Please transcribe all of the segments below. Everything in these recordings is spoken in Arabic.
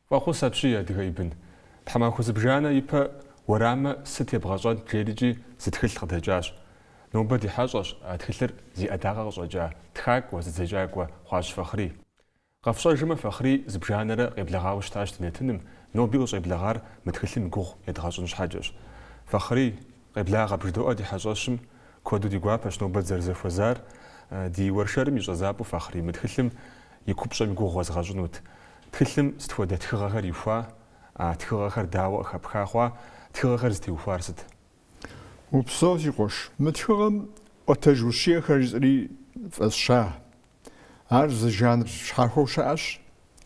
فأخوص أبشي أدغيبن تحما خوز بجانا يبا ورامة ست يبغاجان جيريجي زتخل خدهجاش نوبة دي حاجاش أدخلر زي أداغا غجا تخاك وزتزجاك وخواش فخري غفشا جمع فخري زبجانا را قبلغاوش تاش تنتنم نوبي وش قبلغار متخلي مقوخ يدغاجونش حاجاش فخري قبلغا بجدو أدي حاجاشم كودو دي قواباش نوبة زرزف وزار دي ورشارم يجازابو فخري متخلم يكوبشا مقوخ وزغاجونوت تخلم ستفودا تخغاغر يفوا تخغاغر داوا خبخاخوا تخغاغر زتيوفارست وبصوت يقوش متخغم وتجوشي خرجري فالشاه عرض جانر شحاخو شاش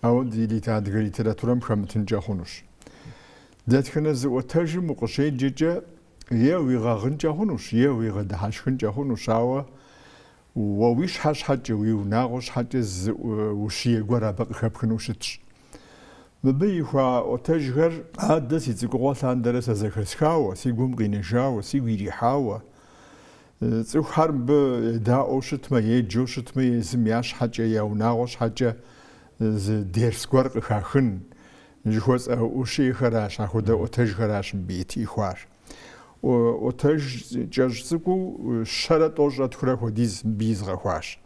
او دي لتادغ ليتراتورم خمتن جاخونوش داتخنا ز وتجم وقشي جيجا يوي غاغن جاخونوش يوي غدحاشخن جاخونوش او وويش حاش حاجة ويوناغوش حاجة وشي غورا بق خبخنوشتش مبي خوا وتجغر عاد سيتقوا لاندرس زخسخاو سيغوم غينجاو سيغيريحاو تسو حرب دا اوشت ما يجوشت ما يزمياش حاجة يوناغوش حاجة ز ديرس غور خاخن جوز وشي خراش اخودا وتجغراش بيتي خوار وتج جزكو شرط اوجات خرا خديز بيز غواش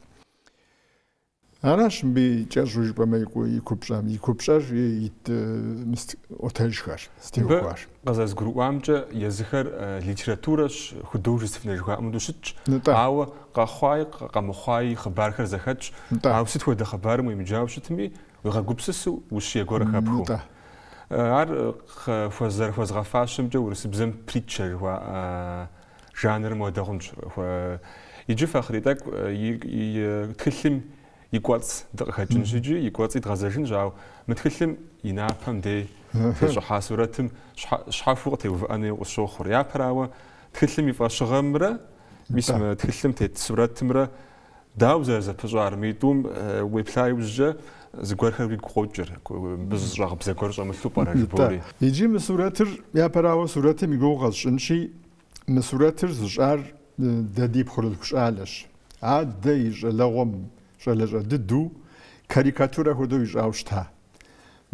أناش بيجازوج بما يكوبشار يت مست وتجخر استيوخار غزاز غروامجا يزخر ليتراتورش خدوجس فنجوا مدوشتش أو قخواي قمخواي خبار خر زخدش أو ست ودا خبار مو يمجاوشتمي وغاغوبسس وشي غور خبخو عار فوزر فوزغافاشم جو ورسبزم بريتشر و جانر مودرنج و يجي فخري داك يتكلم يقوص دقهجن جي يقوص يتغزجن جاو متكلم ينافهم دي شحا صورتم شحا وقتي وانا وشوخر يا براوه تكلم يفاش غمره بسم تكلم تيت صورتمره داوزر زبجار ميدوم ويبلاي وجه زغور خري قوجر بز رغب زغور زمثو بارجبوري يجي مسوراتر يا براوه صورتم يغوغشنشي مسوراتر زجار ددي بخرلكش علاش عاد ديج لغم شلجا ددو كاريكاتورا هدو يجاوشتا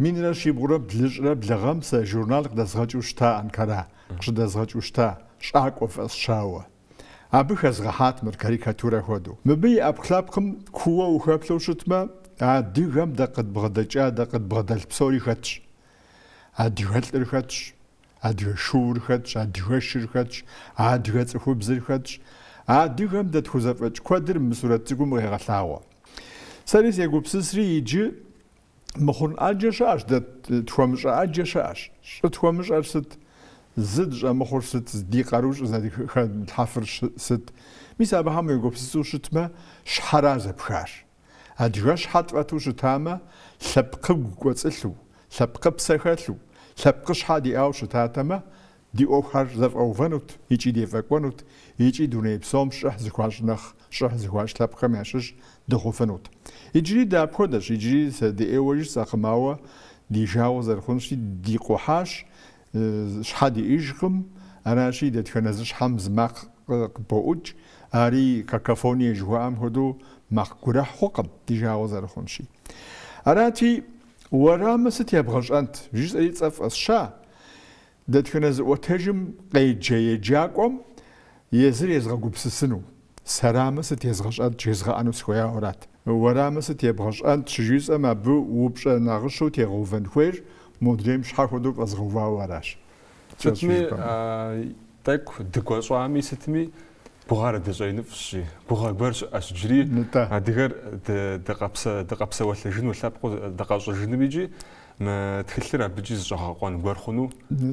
من راشي بغرا بلجرا بلغمسا جورنال دازغاجوشتا انكارا قش دازغاجوشتا شاك وفاس شاوه ابخ ازغحات مر كاريكاتورا هدو مبي ابخلابكم كوا وخابلوشتما عاديغم دقد بغداجا دقد بغدال بسوري خاتش عاديغال خاتش عاديغ شور خاتش عاديغ شر خاتش عاديغ صحو بزر خاتش عاديغم دت خوزافچ كوادر مسورات تقوم غيغلاوا ساليس يغوبسسري يجي مخون اجشاش دت تخومش اجشاش تخومش ارست زدج مخور ست دي قاروش زادي خد حفر ست ميسا بهم يغوبسسوشتما شحراز بخار ادغاش حطواتوش تاما سبق قوصلو سبق بسخلو سبق شحادي اوش تاتما دي اوخر زف اوفنوت يجي دي فاكونوت يجي دوني بسوم شح زخواش نخ شح زخواش لابخ ماشش دخوفنوت يجي دا بودش يجي دي ايوج ساخماوا دي جاوز الخونشي دي قوحاش شحادي ايجقم انا شي دت خنزش حمز ماق بوج اري كاكافوني جوام هدو ماق قرح حقم دي جاوز الخونشي اراتي ورامست يبغش انت جيس اي تصف الشا دتخنز وتجم قيجي جاكم يزر يزغوبسسنو سرامست يزغش انت يزغ انو سخويا ورات ورامست يبغش انت شجيس اما بو وبش ناغشو تيغوفن خوير مودريم شحاخدو ازغوا وراش تتمي تاك دكوصوامي ستمي بوغار دزاين فشي بوغار برش اشجري هادغير دقبسه ولا لابقو دقاش جنبيجي ما تخلر بجيز جاقون غورخونو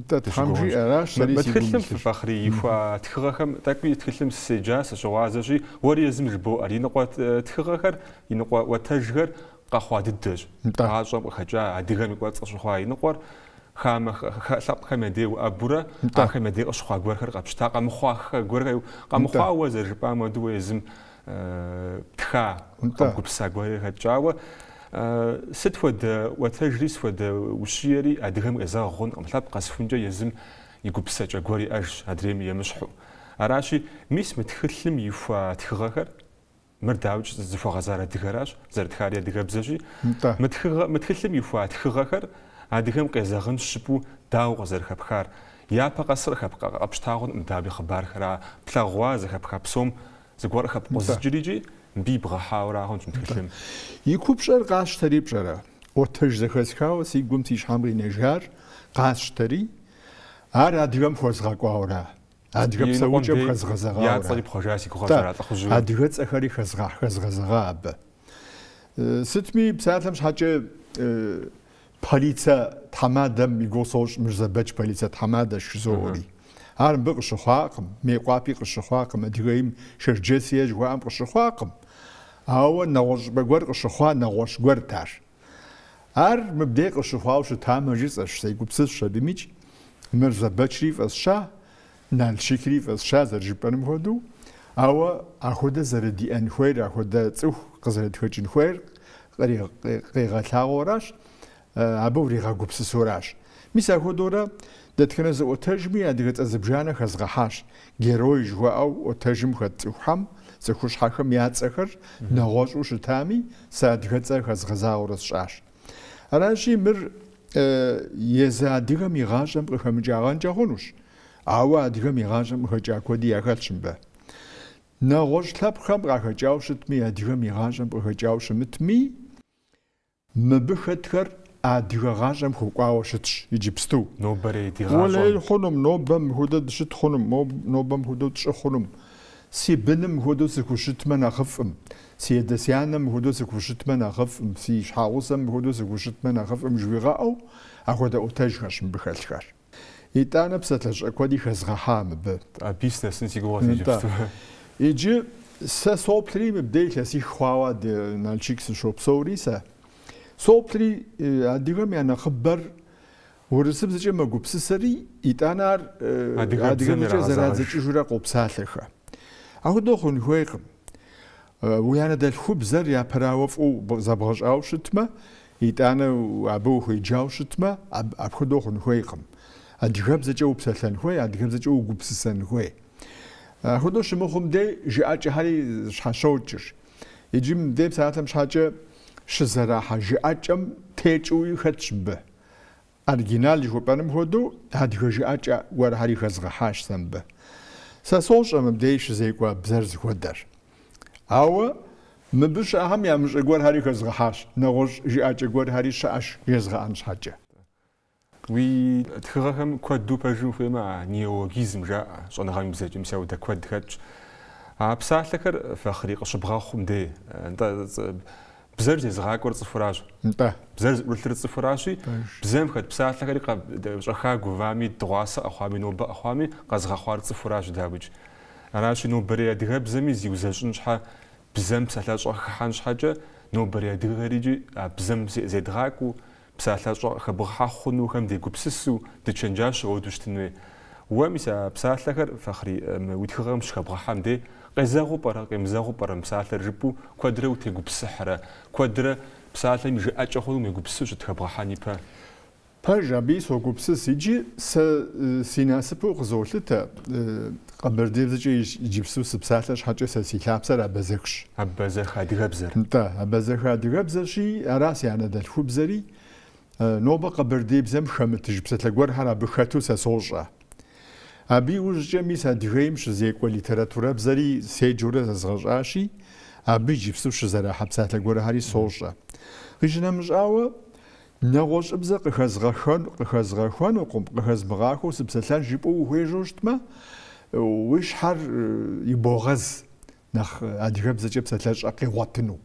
تتحمجي اراش ما تخلم في فخري يفا تخغخم تاكوي تخلم السجاس شوازجي وريزم البو اري نقوات تخغخر ينقوا وتجغر قخوا ددج قاصم خجا ادغه مقوات شخوا ينقور خام خلق خمدي وابوره خمدي اشخوا غورخر قبشتا قمخوا غورغ قمخوا وزر بام دويزم تخا قبسا غوري خجاوا ست ود وتجريس ود وشيري ادغم ازاغون املاب قاسفنجا يزم يقبسا جغوري اش ادريم يمشحو اراشي ميس متخلم يفا تخغخر مرداوج زفو غزاره دغراش زرت خاريه دغبزجي متخلم يفا تخغخر أديهم قيزغن شبو داو غزر خبخار يا بقصر خبخ أبشتاغون مدابي خبار خرا بلاغواز خبخ بسوم زغور خب قزجريجي بيبغى حاورا هون تمتكلم يكوب شر قاش تريب شرا وتج زخسكاو سي قمتيش حمري نجار قاش تري ار اديهم خوزغا قاورا اديهم سوجب خزغزغا يا تصلي بروجاسي كوغزرا تخجو اديهم اخري خزغزغا اب ستمي بساتمش حاجه полиция тамадам игосош мирзабач полиция тамада шзори арм бигшхаақм меқапи қшхаақм адигим шерджесия жуам қшхаақм ава нагош багвар қшхаа нагош гвартар ар мбде қшхаау штам жисаш сейгупсис шадимич мирзабачриф асша налшикриф асша заржипанм ходу ава ахода заради анхвер ахода цух қзарат хочин хвер قيغالاغوراش ابوري غاغوبس سوراش ميسا خودورا دتكنز اوتجمي ادغت ازبجانا خزغحاش جيروي جوا او اوتجم خطحم زخوش حكم ياصخر نغوش وشتامي سادغت خزغزاورس شاش اراشي مر يزادغ ميغاجم خمجاغان جاهونوش اوا ادغ ميغاجم خجاكودي ياخلشمبا نغوش تاب خم راخجاوشت مي ادغ ميغاجم خجاوشمتمي مبخدخر ادغاجم خوقاوشتش يجبستو نوبري دغاجم ولا خنم نوبم هودد شت خنم نوبم هودد ش خنم سي بنم هودد سكوشت من اخفم سي دسيانم هودد سكوشت من اخفم سي شاوسم هودد سكوشت من اخفم جويغاو اخودا اوتاجخش بخلخر يتانا بساتلش اكودي خزغحام ب بيسنس نسي غوات يجبستو يجي سوبلري مبديل سي خواوا د نالشيكس شوب سوريسا سوبلري اديغم يعني خبر ورسب زي ما غوبس سري يتانار اديغم زرا زي جورا قوبسالخه اهو خون هويق ويانا دل خوب زر يا براوف او زبغش او شتما يتانا ابو خوي جاو شتما ابخدو خون هويق اديغم زي قوبسالن هوي اديغم زي غوبسسن هوي هدو شمخم دي جاء هاري شاشوجر يجيم دي بساعتهم شاجة شزراحة جاء تيجوي خدشبه أرجينال جو بانم هدو هادي جاء ور هاري خزغحاش سنبه ساسوش مبديش زي قوا بزرز خدر أو مبش أهم يا مش ور هاري خزغحاش نغوش جاء ور هاري شاش يزغانش حاجة وي تخرهم كود دو باجو فيما نيوغيزم جاء صون غام بزاج مساو دا كود خدش بصالحكر فخريق شبغاخم دي انت بزرج زغاك ور صفراج انت بزرج ولتر صفراشي بزام خد بصالحكر قا شخا غوامي دواسا اخوامي نوبا اخوامي قزغا خوار صفراج دابج راشي نو بري دغ بزامي زيوزاجن شحا بزام بصالح خان حاجه نو بري دغريجي بزام زي دغاكو بسالة خبرها خنو هم دي قبسسو دتشنجاش أو دوشتنوي ومسا بسالة فخري ويتخرم مش خبرها مدي قزاغو برا قمزاغو برا بسالة ربو كودرة وتيجو بسحرة كودرة بسالة مش أجاخو ميجو بسوش تخبرها نيبا باجابي سو قبسس يجي سيناسبو غزولته قبل ديرجي يجيبسوس بسالة حاجة سيلابسر أبزخش أبزخ هادي غبزر انت أبزخ هادي غبزر شي أراسي أنا دالخو بزري نوبا قبر دي بزم خمتج بسات لغور هرا بخاتو ساسوجا ابي وجه ميسا دغيمش زيك وليتراتورا بزري سي جوره زغاشي ابي جيبسو شزرا حبسات لغور هاري سوجا ريجنا مجاوا نغوش بزق خزغخان وقم خزمغاخو سبسلان جيبو هويجوشتما ويش حر يبوغز نخ ادغب زجب ساتلاش اقي واتنو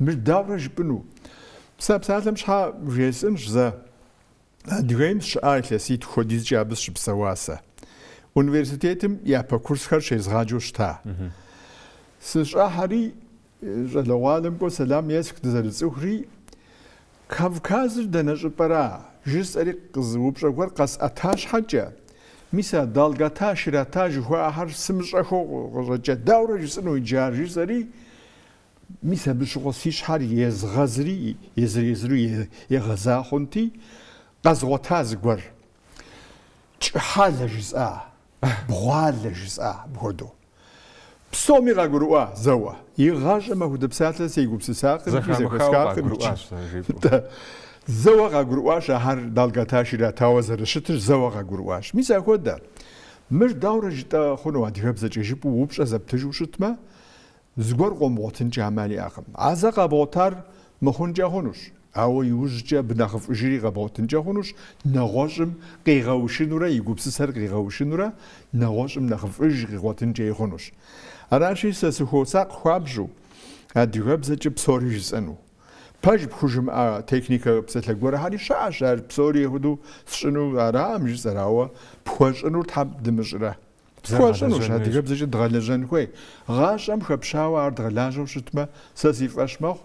مش داور جبنو بسالة مش ها جيسنش ذا دغيمش آيل سيت خديز جابس شبسواسة universitetim يابا كورس خرش يزغاجوش تا سش هاري جلوالم كو سلام يسك تزرز أخري كافكازر دنج برا جس أريق قزوبش أقول قص أتاش حاجة ميسا دالغاتا شراتا جوا هر سمش أخو رجع دورة جسنو يجار جس أري ميسا بشغسيش هاري يزغزري يزري يغزا خنتي قزغوتاز قور حال جزء بغال جزء بهدو بسومي غاقروا زوا يغاش ما هو دبسات سيقوب ساق زوا غاقروا شهر دالغاتاشي لا تاوزر شتر زوا غاقروا ميسا خود مش دورة جتا خونو هادي هبزة جيبو وبش أزب تجو شتما زغور قوموتن جامالي أخم عزا قابوتار مخون جاهونوش أو يوججا بناخف أجري قابوتن جاهونوش نغوشم قيغاوشنورا يقوب سسر قيغاوشنورا نغوشم ناخف أجري قابوتن جاهونوش أراشي سسخو ساق خوابجو هادي هبزة جب سوري جسانو باج بخوجم تكنيكا بسات لقورا هادي شعشار بسوري هدو سشنو أرام جسراوا بخوشنو تحب دمجرا بخوشنوش هادي قبزة جد غالجان خوي غاش أم خبشاوا عرض غلاجو شتما ساسيف أشماخ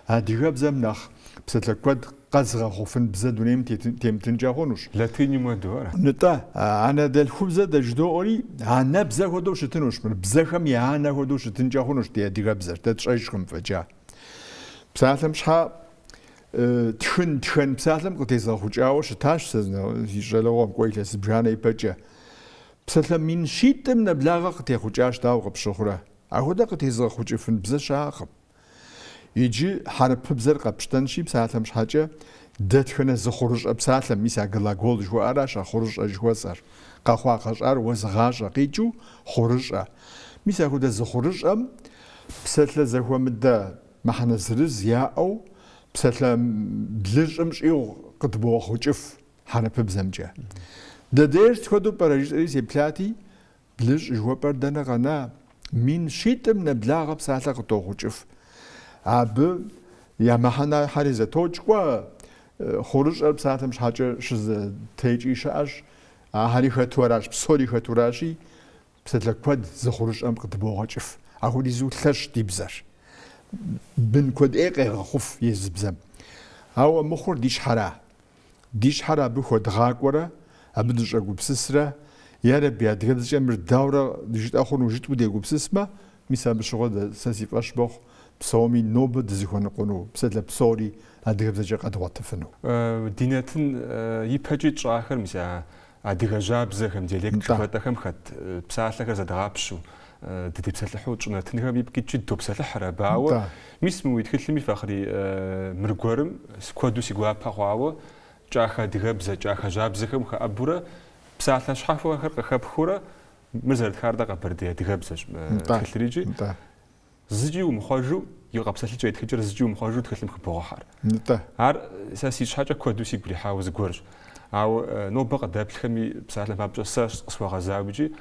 هادي قبزة مناخ بسات لقود قزغا خوفن بزدونيم تيمتنجا هونوش لاتيني مودورا نتا أنا دل خوبزة دجدو أولي أنا بزا هدو شتنوش من بزا خم يانا هدو شتنجا هونوش دي هادي قبزة تتشعيشكم فجاه بسالم شحا تخن بسالم قلت إذا خجاو شتاش سزنا يجلوهم كويس بجانا يبجا بسالم من شيت من بلاغة قلت خجاش داو بشخرة أهودا قلت إذا خجفن بزش عاقب يجي حرب بزر قبشتنشي بسالم شحاجة دتخن زخرج بسالم ميسا قلا قول جو أراش خرج أجوا صار قخوا قشار وزغاش قيجو خرج ميسا هودا زخرج بسالم زهو مدة ما حنزرز يا أو بساتلا بلج أمش إيو قطبو خوجف حنا ببزمجة دا ديرت خدو براجيس إريس يبلاتي بلج جوا بردنا غنا من شيت من بلاغة بساتلا قطو خوجف عب يا ما حنا حريزة توجوا خورج بساتلا مش حاجة شز تيجي شاش هاري خطوراش بسوري خطوراشي بساتلا كود زخورج قطبو خوجف أهو ديزو ثلاش ديبزر بن كود إيقا خوف يزبزم هاو مخور ديش حرا بخود غاق ورا أبدوش أقو بسسرة يا ربي أدغدش أمر داورة ديجت أخون وجت ودي أقو بسسمة ميسا بشغل ساسيف أشبخ بصومي نوبة دزيخون قونو بساتلا بصوري أدغدش قد واتفنو ديناتن يبهجيت آخر ميسا أدغجاب زخم دياليك شخواتخم خد بساتلا زدغابشو ددي بساتلحو تشونا تنها بيبكي جدو بساتلح رباو ميسمو يتكلمي فاخري مرغورم سكوادو سيغوا باغواو جاخا دغبزا جاخا جابزخم خابورا بساتلا شحافو خرق خبخورا مزرد خاردا قبردي دغبزا تكلريجي زجيو مخاجو يوقع بساتلي جاي تكجر زجيو مخاجو تكلم خبوغار هار ساسي شحاجه كوادو سيغري حاوز غورج او نو بقى دابل خمي بساتلا بابجا ساس قصوا غزاوجي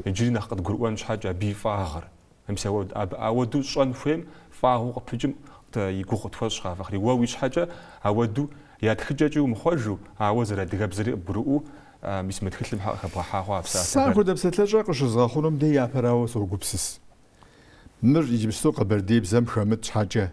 يجري ناقد قروان شحاجة بيفاغر همسا أودو شان فهم فاغو قبجم يقوق تفاش خافخري واويش حاجة أودو ياتخجاجو مخرجو أوزر دغبزري برؤو مش متكلم خبر حاغوا بساعة ساعة ده بستلاجا قش زاخونم دي يابراو سوغوبسس مر يجي بسوق بردي بزم خمت حاجة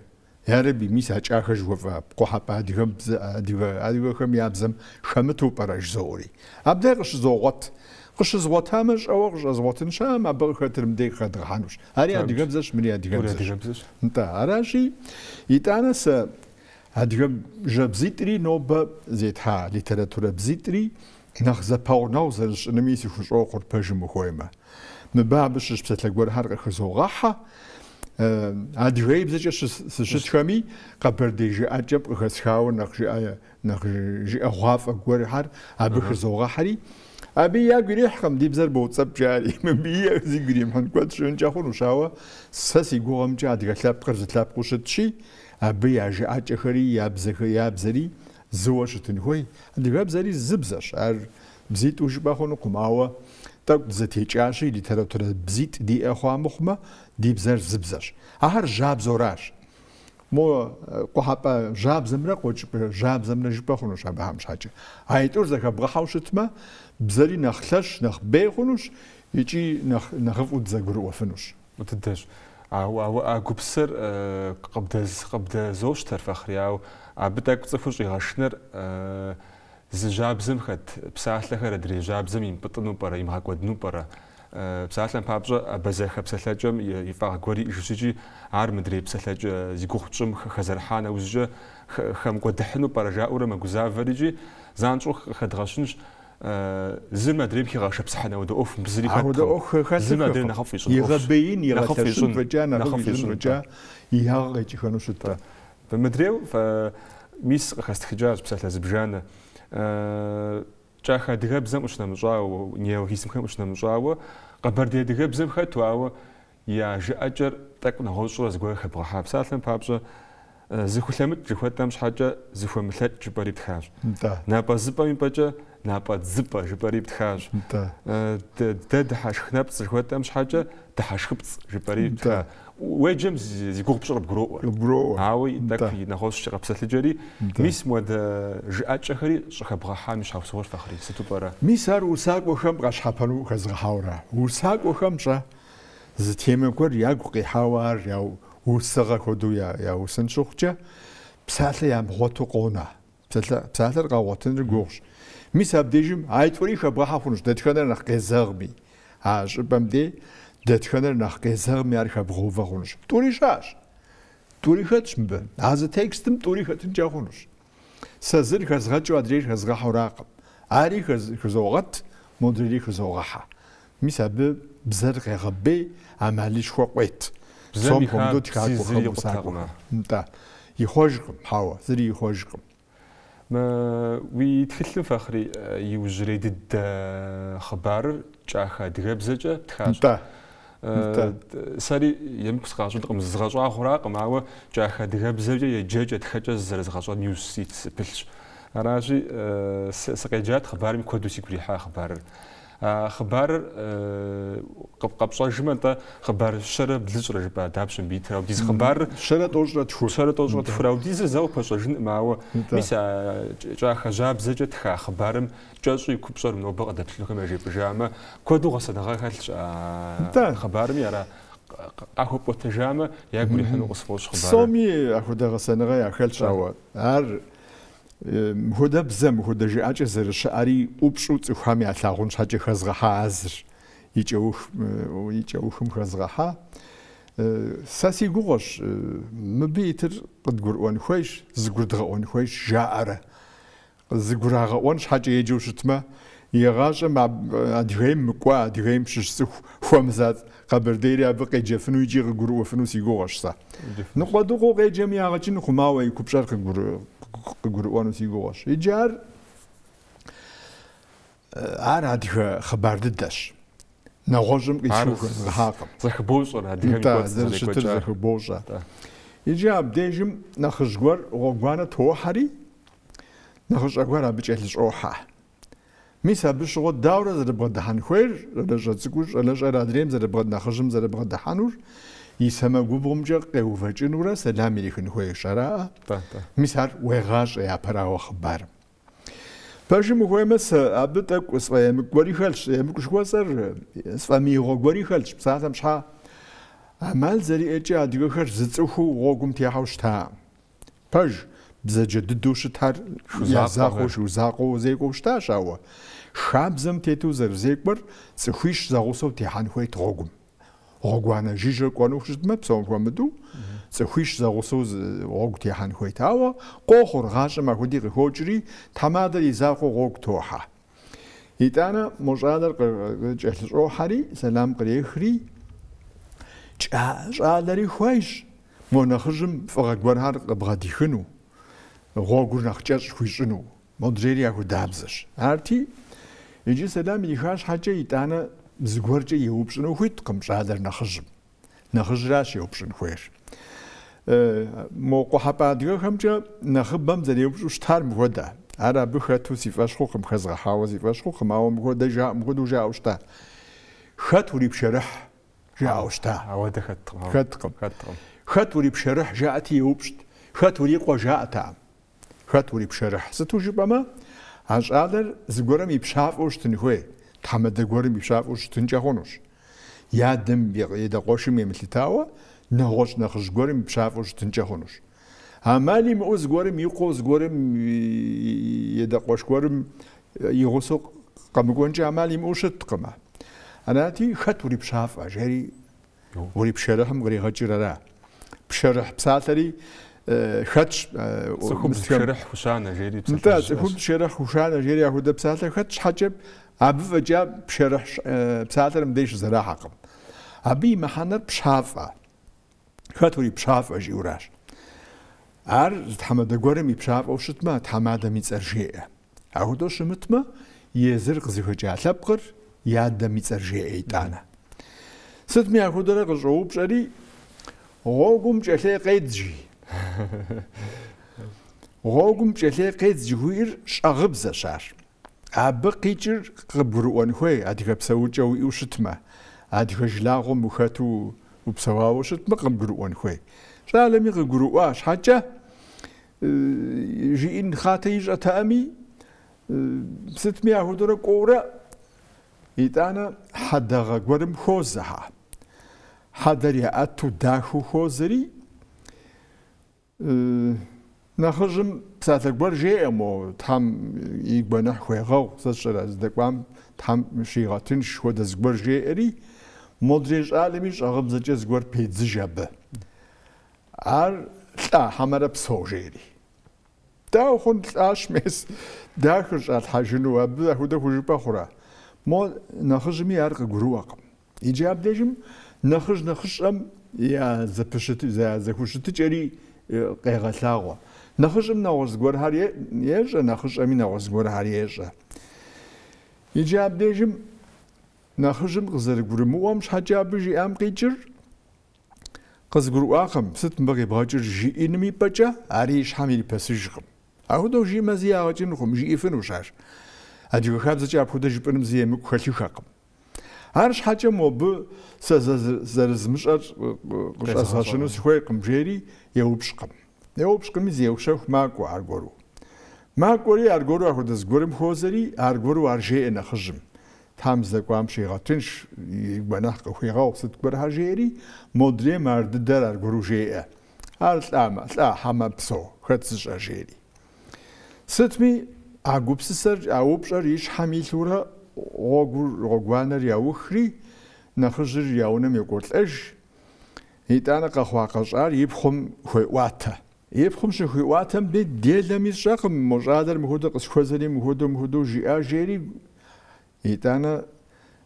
يا ربي ميس حاجة خج وفا بقوحة بعد خمز أديو خم يابزم خمتو براش زوري أبدا قش زوغت قش زوات همش أو قش زواتن شام أبغى خاطر مديك خاطر حانوش هاري أدي قبزش مني أدي قبزش أنت عراشي يتعنس أدي جبزيتري نوب زيتها ليتراتورة بزيتري نخزة باوناوزرش نميسي خوش أوقر بجم خويمة مبابش بسات لقور هرق خزوغاحة أدي غيبزش سجت خمي قبر ديجي أجب خسخاو نخجي أغواف أقور هر أبغى خزوغاحري أبي يا قريح خم دي بزر بوتساب جاري من بيا زي قريم هن قد شون جاخون وشاوا ساسي قوام جاد قتلاب قرز تلاب قوشت شي أبي يا جاء خري يا بزخي يا بزري زوجتن هوي عندي بزري زبزش بزيت وش باخون قماوة تاك زتي جاشي اللي ترى بزيت دي أخوة مخمة دي بزر زبزش أهر جاب زوراش مو قحبة جاب زمرة قوش جاب زمرة جباخون وش بهمش حاجة هاي تور زك بغحوشت ما بزري نخلش نخ بيخونوش يجي نخف وتزغر وفنوش وتدش او قبسر قبد زوج ترفخري او بدك تصفوش يغشنر زجاب زم خد بساعت لخر دري جاب زم يبطنو برا يمحق ودنو برا بساعت لن بابجا بزاخ بسلاجم يفاق غوري يجوجي عار مدري بسلاج زيغوخجم خزرحانه وزج خم قدحنو برا جاوره مغزافريجي زانچو خدغشنش زي ما دريب كي غاشب صحنا ودا اوف بزري ودا اوف زي ما دري نخاف يشون يغبين يغتشون فجا نخاف يشون فجا يهاغ يجيكونو شتا فمدريو فميس خاستخجاج بسات لازبجانا جاخا دغبزم وشنا مجاو نيو هيسم كم وشنا مجاو قبر دي دغبزم خطواو يا جاجر تاك نهوش راس غو خبره حبساتن بابجا زخلمت جخوتام شحاجه زخملت جبري بتخاج نابا زبا مباجا نابا زبا جبري بتخاج دد حاش خنبت زخوتام شحاجه دحاش خبت جبري بتخاج ويجم زيكوب شرب جرو هاوي داك نهوش شرب ساتلجري ميس مود جاجه خري شخبره حامش حوصور فخري ستو برا ميسار وساق وخم غاش حبلو خزغ حورا وساق وخمشه زتيم كور ياغقي حوار ياو وسغا كودو يا وسنشوخجا بسالة يا مغوتو قونا بسالة رغوتن رغوش ميساب ديجم عايتوري خبرها فونش دتخنر نخ قزغبي هاج بمدي دتخنر نخ قزغمي ار خبرو فونش توري خاتش مب هذا تكستم توري خاتن جاخونش سازر خزغاجو ادري خزغا حراق اري خزوغت مودري خزوغها ميساب بزرق غبي عماليش خوقيت زم خم زري قطعنا نتا يخوجكم حوا زري يخوجكم ما ويتكلم فخري يوجري ضد خبر جاخا دغبزجه تخاش ساري يمكس قاجو دقم زغاجو اخراق معوا جاخا دغبزجه يججه تخجه زغاجو نيوز سيت بلش راجي سقيجات خبر مكودو سيكوري خبر خبر قبصة جمنتا خبر شرب دلجرة جبا دابشن بيتر أو ديز خبر شرط أوجرة تفر أو ديز زاو باشا جن معه ميسا جا خجاب زجت خبرم جاسو يكبصر من وبقى دبتلوك ما جيب جامع كودو غصنا غاخلش خبرم يرى قهوة بوتجامع ياكل يحنو قصفوش خبر سامي أخذ غصنا غا خلش أول هر هودا بزم هودا جاء زر شعري وبشوت وخامي علاقون شاجة خزغها عزر يجوخم خزغها ساسي قوش مبيتر قد قرؤون خويش زقر دغؤون خويش جاءره زقر غؤون شاجة يجوش تما يغاجة مع أدغيم مكوا أدغيم شسخ خمزات قبر ديري أبقى جفنو يجي قرؤ فنو سيقوش صح نقدو قوي جميع غجين خماوي يكبشار قرؤون سيقوش يجار عاد خبر ددش نغوجم يشوف هاقم زخبوش ولا هذه زخبوش يجاب ديجم نخجور وغوانا توحري نخج أغوانا بيجهلش أوحا ميسا بشغل داورة زر بغد دحان خوير رجع تسكوش رجع رادريم زر بغد نخجم زر بغد دحانور يسمى قبوم جا قيو فجنورا سلامي لكن خوي شراء ميسار وغاش يا براو خبار باش مخوي مس أبدك وصفا مكوري خلش مكوش وصر صفا ميغو كوري خلش بساعة مشها عمال زري اجي اديو خرج زتسوخو وغوم تيحوش تا باش بزجددوش تار يزاخوش وزاقو زيقو شتا شاوا خابزم تيتو زر زيكبر سخويش زاغوسو تيحان خوي تغوغم غوغوانا جيجر كوانو خشدما بسوم كوامدو سخويش زاغوسو غوغ تيحان خوي تاوا قوخور غاشا ما خودي غوجري تمادر يزاقو غوغ توحا يتانا مجادر جهلش روحاري سلام قريخري جالري خويش مو نخجم فقط برهار بغادي خنو غوغور نخجاش خويشنو مدريري اكو دابزش هارتي يجي سلام يخاش حاجه يتانا زغورجه يوبشنو خويت قم جالر نخجم نخجراش يوبشن خويش موقع حباديو خمجه نخبم زري يوبشو شتار مغدا ارا بخاتو سيفاش خوكم خزغ حاوزي فاش خوكم او مغدا جا مغدو جا اوشتا خاتوري بشرح جا اوشتا عواد خاتقم خاتوري بشرح جاءتي يوبشت خاتوري قوا جاءتا خاتوري بشرح ستوجي بما عش آدر زغورم يبشاف اوشتن خوي تحمد زغورم يبشاف اوشتن جاخونوش يادم يدا قوشم يمثلتاوا نغوش نخش غورم يبشاف اوشتن جاخونوش عمالي مؤز غورم يقوز غورم يدا قوش غورم يغوسو قمغونجي عمالي موشت قما أناتي خاتوري بشاف أجري وري بشرحم غري غجرا بشرح بساتري خدش خب شرح خوشانة جيري ممتاز خب شرح خوشانة جيري يهودا بسالة خدش حجب عبف جاب بشرح بسالة مديش زراحة عبي محنر بشافة خاتوري بشافة جيوراش عار تحمد قرمي بشافة وشتما تحمد ميتسرجية عهودو شمتما يزرق زيخجا لبقر ياد ميتسرجية تانا ستمي عهودو رقصو بشري غوغم جلي قيدجي غوغم جلي قيدجي هوير شغبزة شار عبقيجر قبروان خوي عدي بسوجا وشتما عدي جلاغم وخاتو وبسواو شتما قبروان خوي شالمي قبرواش حاجة جين خاتيج أتامي 600 هدور قورة يتانا حدا غورم خوزها حدا رياتو داخو خوزري نخرجم بساتك برجي امو تام يقبنا خويغو سشر از دقوام تام شيغاتن شو دز برجي اري مدرج عالميش اغم زجز غور بيتزجاب ار لا حمر بسوجيري دا خون اشمس داخل الحاجنو ابدا هدا وجبا خورا مو نخرجمي ارق غروق ايجاب دجم نخرج ام يا زبشت زكوشت جري قيغلاغو نخرجم ناوز غور هاري يجا نخرج امي ناوز غور هاري يجا ايجاب دجم نخرجم غزر غرمو مش حاجه بجي ام قيجر قزغرو اخم ست مبغي باجر جي انمي بجا اريش حامل بسجغم اهودو جي مزيا اجنخم جي فنوشاش ادي خابز جا بودا جي بنم زي مكخلي خاقم هرش حاجه مو ب زرزمش قصاشنو سخوي قمجيري يوبشقم زي وشوخ ماكو ارغورو ماكوري ارغورو اخد زغورم خوزري ارغورو ارجي نخجم تامز دقوام شيغاتنش يبنح قويغاو ستكبر هاجيري مودري مرد در ارغورو جي لا حما بسو خدسش اجيري ستمي عقوبسسر عوبشر يش حميلورا غوغوانر ياوخري نخجر ياونم يقولش هيتانا قخواقشار يبخم خويواتا يبخم شو خويواتا بديل ميز شاقم مجادر مهودو قسخوزري مهودو جي اجيري هيتانا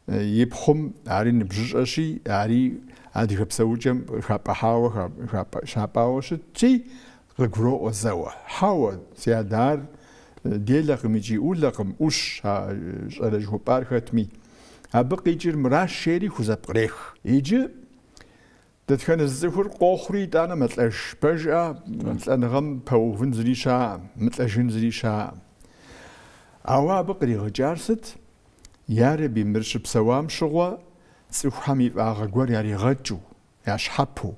يبخم عاري نبجشاشي عاري عادي خبسوجم خابحاو خاباوش تي غرو وزوا حاول سيادار ديلقم يجي أولقم وش على جوبار ختمي أبقى يجي مراش شيري خوزا بريخ يجي تتكن الزفر قخري دانا مثلش بجا مثل نغم بوفن زري شا مثل جن زري شا أوا بقري غجارست ياري بمرش بسوام شغوا تسوحمي بأغاقور ياري غجو ياش حبو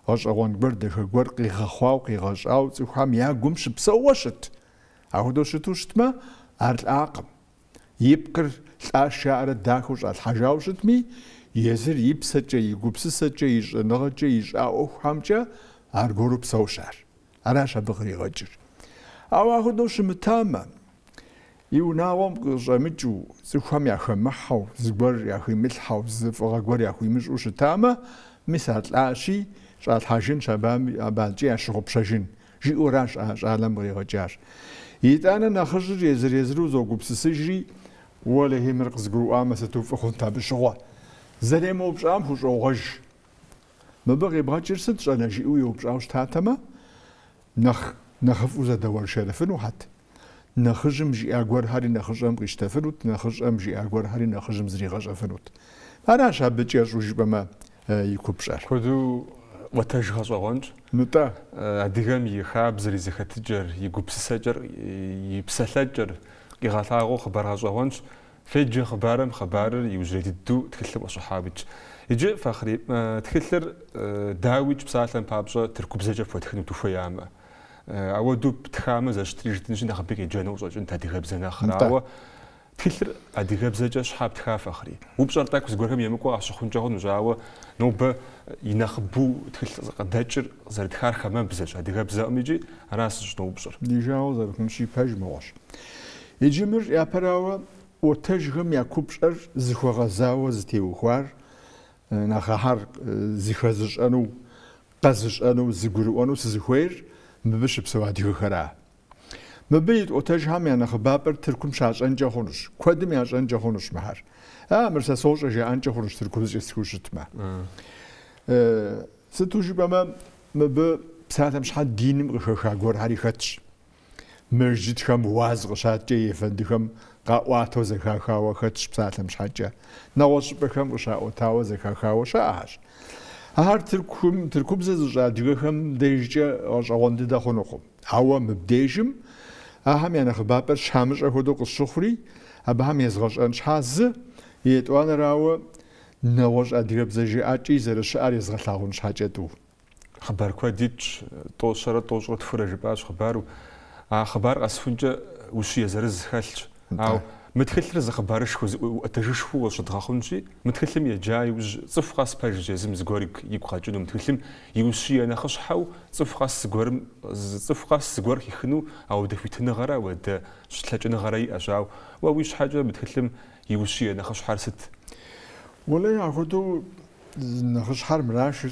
غج أغوان برد غاقور قي غخواو قي غجاو تسوحمي يا قمش بسواشت أهودو شتوشتما أرد آقم يبقر الأشياء الداخوش الحاجاو شتمي يزر يبسجا يقوبسسجا يجنغجا يجاو حامجا أرغورو بسوشار أراشا بغري غجر أو أهودو شمتاما يوناوام غجامجو زخوام ياخي محاو زبر ياخي ملحاو زفغاقور ياخي مجو شتاما مثال الأشي شاد حاجين شبام أبالجي أشغب شاجين جي أوراش عالم غري غجار يتانا نخرج يزرو زوجو بسسجري ولا هي مرقز قرو آما ستوفى خونتا بشغوا زري مو بشام خوش أوغج ما بغي بغاجر ستش أنا جيئو يوبشاوش تاتما نخفو زدوار شرفن وحد نخرجم جي أقوار هاري نخرجم غيشتفنوت نخرجم جي أقوار هاري نخرجم زري غجفنوت أنا شابت يجو جيبما يكوبشار خذو وتجهز أغنج نتا أديهم يخاب زري زختجر يقبسسجر يبسلجر يغثاغو خبر أغنج فيجي خبار يوجد الدو تكلم أصحابك يجي فخري تكلر داويج بسالة بابجا تركب زجر فتخنو توفيامه أودو بتخامة زاشتري جدنش نخبيك يجانو زوج أنت أديهم زنا خراوة تكلر أديهم زجر شحاب تخاف أخري وبشرطك وزقولهم يمكو عشان جاهون وجاوة نوبة ينخبو تكلر قداجر زرد خار خمام بزج أديهم زام يجي أنا أسج نو بشر ديجاو زرد نمشي باج مواش يجمر يا براوة وتجهم يا كوبشر زخوا غزاوة زتيو خوار نخهار زخزج أنو قزج أنو زقولو أنو سزخوير مبش بسوادي خرا مبيت أوتاجهم يعني خبابر تركم شاش أنجا خونش كودم ياش أنجا خونش مهر مرسا صوش أجي أنجا خونش تركوز يسكوشت ما ستوجي بما مب بساعة مش حد دين غشا غور هاري خدش مرجد خم واز غشات جي فندخم قاواتو زكا خاوا خدش بساعة مش حاجة نواش بخم غشا أوتاو زكا خاوا شاهش هار تركم زجا دغخم ديجا أجاوند دا خونخم هوا مبديجم أهم يعني خبابر شامش أخدو قصخري أبهم يزغش أنش حاز يتوانا راو نواش أدرب زجي أجي زرش أري زغلاهون شاجتو خبر كوديتش توشرة تفرج باش خبر أسفنجة وشي زرز خالش أو متخلر ز خبرش خو أتجش هو شد خاخونشي متخلم يجاي وج صفقاس باج جزم زغورك يقاجو متخلم يوشي أنا خش حاو صفقاس زغور يخنو أو دفيتنا غرا ود شتلاجنا غراي أجاو وويش حاجة متخلم يوشي أنا خش حارست ولا ياخدو نخش حار مراش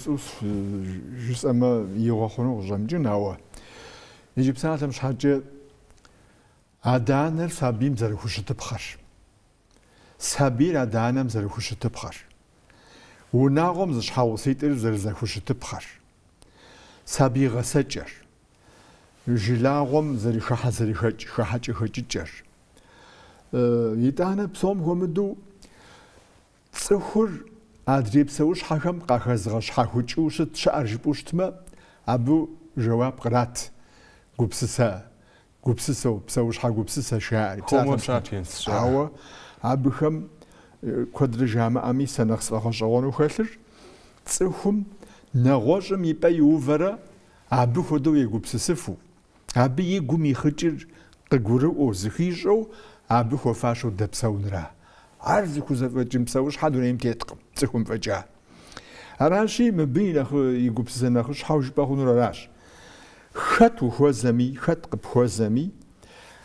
جس أما يوخونو جمجن هوا يجيب ساعة مش حاجة عدانر سابيم زرخوش تبخر سابير عدانم زرخوش تبخر وناغم زش حاوسيتر زرخوش تبخر سابي غسجر جلاغم زرخها خججر يتانا بصوم همدو تصخر أدريب سوش حكم قاخزغش حكوش تشارج بوشتما أبو جواب قرات قبسسو بسوش قبسسا شاعري هومو سابينس هو أبوهم كدر جامع أمي سنخس أخشوانو خسر تصخم نغوشم يبقى يوفرا أبو خدو يقبسسفو أبو يقوم يخجر ققورو أو زخيجو أبو خفاشو دبسو نرا عرض كوزا جمسوش حدو نيم تيتقم تصخم فجاه أراشي مبين أخو يقبسسا نخش حوش باخونو راش خط وخوزمي خط قبخوزمي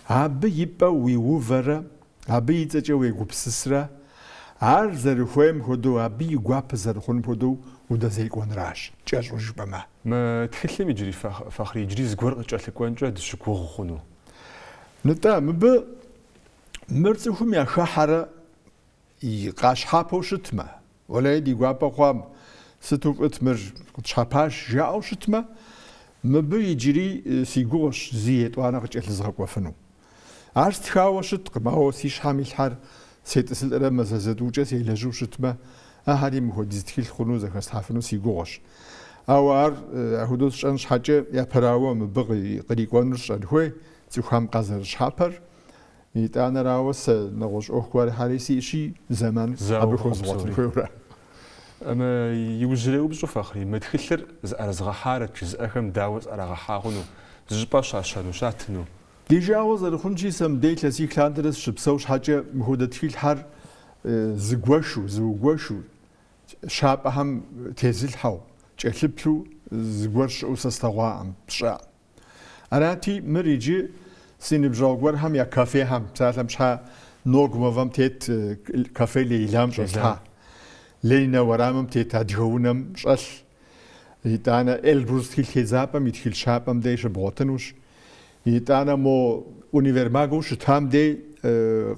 عبي يبقى ويوفرا عبي يتجا ويقبسسرا عار زرخوهم هدو عبي يقواب زرخون هدو ودا زيكوان راش جاج وجب ما تخلي يجري فخري يجري زغور جاتلك وانجا دشكو خونو نتا مب مرتهم يا خحرا يقاش حابو شتما ولا يدي قواب خوام ستوب اتمر شاباش جاو شتما مبي يجري سيغوش زيت وانا قلت لزغك وفنو عرفت خاوشت ما هو سيش حامل حر سيتسل رما زادوجا سيلاجو شتما هاري مهدز تخيل خنو زك استحفنو سيغوش اوار هدوس شانش حاجه يا براو مبغي قريقونش ادخوي تخام قزر شابر يتانا راوس نغوش اوخوار حارسي شي زمان ابو خوزوات خورا أما يوجلو بزو فخري ما تخلر زغ حارك زأخم داوز أرغ حاغنو زجباش عشانو شاتنو ديجاوز الخنجي سم ديت لسي كلاندرس شبسوش حاجة مهودة تخيل حار زغوشو شاب أهم تيزيل حاو جهلبلو زغوش أوسستغوا أم بشا أراتي مريجي سيني بجاوغور هم يا كافيه هم سالم شا نوغ موفم تيت كافيه ليلام جوزها لينا ورامم تيتاديونم شال يتانا البروز تخيل حزابم يتخيل شابم ديش بغوتنوش يتانا مو اونيفرماغوش تام دي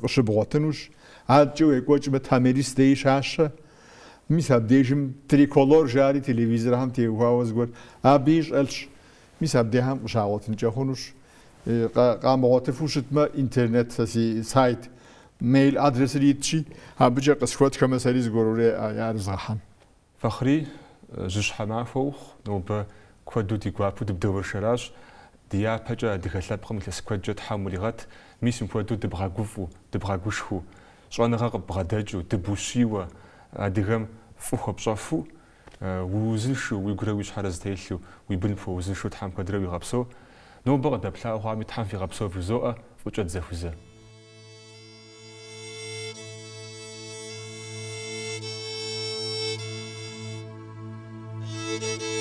غش بغوتنوش عاد جو يقوش بتاميريس ديش عاشا ميساب ديشم تريكولور جاري تلفزيون هم تيواوز قول ابيش الش ميساب دي هم شاوتن جاخونوش قام غوتفوش ما انترنت سي سايت ميل ادرس ريتشي هابجا قسكوت كما سريز غوروري يا رزحان فخري جش حما فوخ نو ب كودو دي غابو دبدور شراش ديا باجا دخلاب قم تسكوت جت حموليغات ميسم كودو دبغاغوفو دبغاغوشخو شونغا بغاداجو دبوشيوا ادغم فوخ بصافو وزنشو ويغرويش حرز تيلو ويبنفو وزنشو تحم كدروي غابسو نو بغا دبلا وهامي تحم في غابسو في زوء وجت زفوزه Thank you.